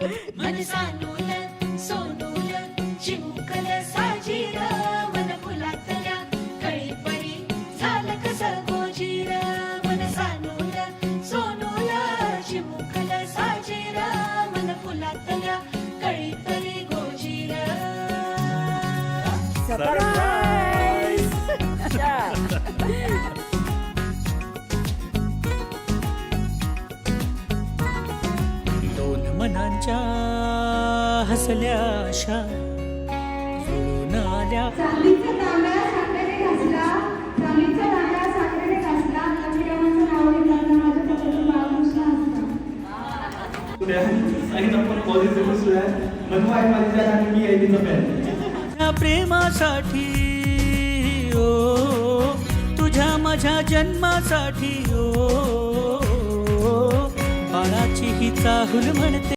मन सानूल सोनूल चिमुकल साजीर मन फुलातल्या कळी परी झालं कसं गोजीर मन सानूल सोनूल चिमुकल साजीर मन फुलातल्या कळी परी गोजीर. दोन मनांच्या हसल्या आशा जुळून आल्या. चांदीचा तांब्या साखरेने घासला, चांदीचा तांब्या साखरेने घासला, लक्ष्मीरामाचं नाव घेताना माझ्या पत्रातून बाळकृष्ण हसला. आणि आपण पॉझिटिव्ह सुद्धा मधू आहे माझी जान आणि मी आहे तिचं फॅन. तुझ्या प्रेमासाठी ओ तुझ्या माझ्या जन्मासाठी ओ बाळाची ही चाहूल म्हणते.